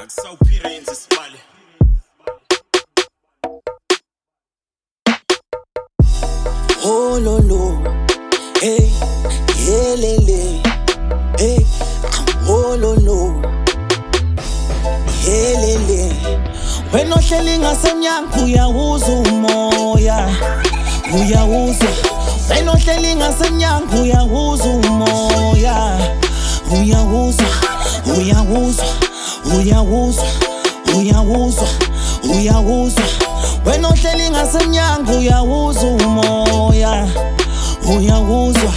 Akusawuphirenze sibale. Oh lo lo, hey, yelele, hey, oh lo lo, yelele. Wena ohleli ngasemnyango uyawuza umoya, uyawuza. Wena ohleli ngasemnyango uyawuza umoya, uyawuza, uyawuza, uyawuza, uyawuza, uyawuza. Wena ohleli ngasemnyango uyawuza umoya, uyawuzwa.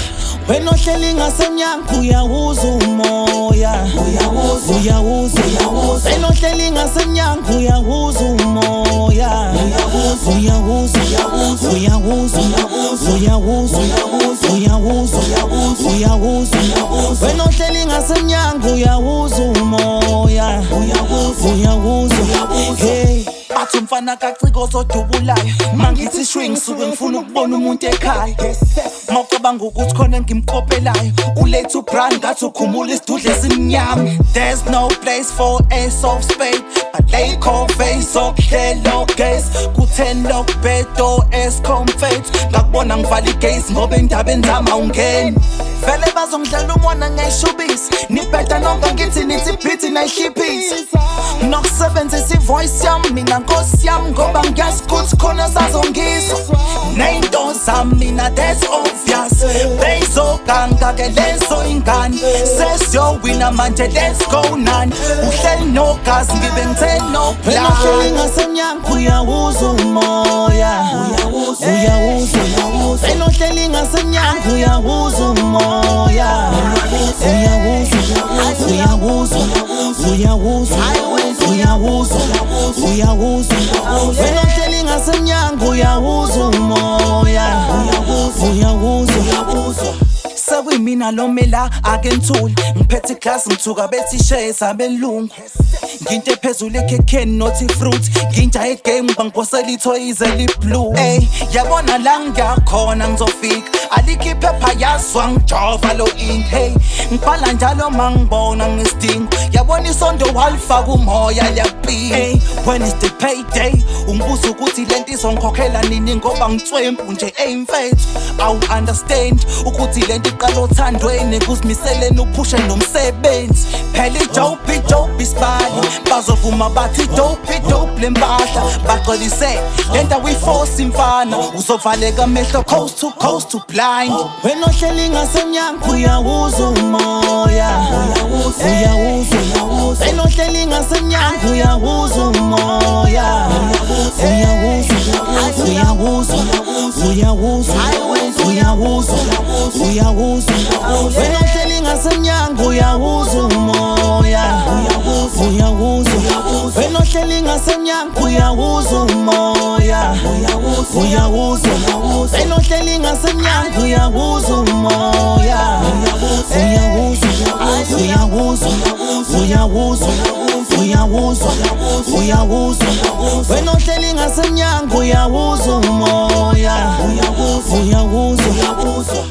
Wena ohleli ngasemnyango uyawuza umoya, uyawuza, uyawuza. Wena ohleli ngasemnyango uyawuza umoya, uyawuza, uyawuza, uyawuza, uyawuza, uyawuza, uyawuza. Wena ohleli ngasemnyango uyawuza umoya, uyawuza, uyawuza. Hey, bathi umfana kaciko sodubulayo, mangithi swing suke ngifuna ukubona umuntu ekhaya. Mawucabanga ukuthi khona ngimkopelayo, ulethe ubrand ngathi ukhumula isidudle esimnyama. There's no place for ace of spade, but they call face okuhlela gaze. Ku-10 lock bedo escomfate, ngakubona ngivala igezi ngoba endabeni zami awungeni. Vele bazongidlela umona ngayishubisi, nibheda nonke ngithi nithi ibhithi nayihliphisi. Nokusebenzisa ivoice yami mina nkosi yami ngoba ngiyazi ukuthi khona sazongizwa. Ney'nto zami mina that's obvious, beyizoganga-ke lezo ingane. Sesiyowina manje let's go nani, uhleli nogazi ngibe ngithe noplan. Wena ohleli ngasemnyango uyawuza umoya, uyawuza, uyawuza. Wena ohleli ngasemnyango uyawuza umoya, uyawuza, uyawuza, uyawuza, uyawuza, uyawuza. Wena ohleli ngasemnyango uyawuza umoya, uyawuza, uyawuza. Sekuyimina lo mela ake ngithule, ngiphethe iglasi ngithuka bethi shares abelungu. Nginto ephezulu ekhekheni nothi fruit, nginja igame bangiphosela ithoyize liblue. Ey, yabona la ngiyakhona ngizofika, alikho iphepha yazwa ngijova lo ink. Hey, ngibhala njalo mangibona ngesidingo, yabona isondo walifaka umoya liyapika. Ey, when is the payday? Ungibuza ukuthi lento izongikhokhela nini ngoba ngitswempu nje eyimfethu. Awu understand ukuthi lento iqala othandweni, kuzimiseleni uphushe nomsebenzi. Phela ijobi isibali, bazovuma bathi dope lempahla. Baxolise lento awiforce imfana, uzovaleka amehlo coast to blind. Wena ohleli ngasemnyango uyawuza umoya, uyawuza. Wena ohleli ngasemnyango uyawuza umoya, uyawuza, uyawuza, uyawuza, uyawuza, uyawuza. Wena ohleli ngasemnyango uyawuza umoya, uyawuza. Wena ohleli ngasemnyango uyawuza umoya, uyawuza. Wena ohleli ngasemnyango uyawuza umoya, uyawuza, uyawuza, uyawuza, uyawuza, uyawuza. Wena ohleli ngasemnyango uyawuza umoya, uyawuza, uyawuza.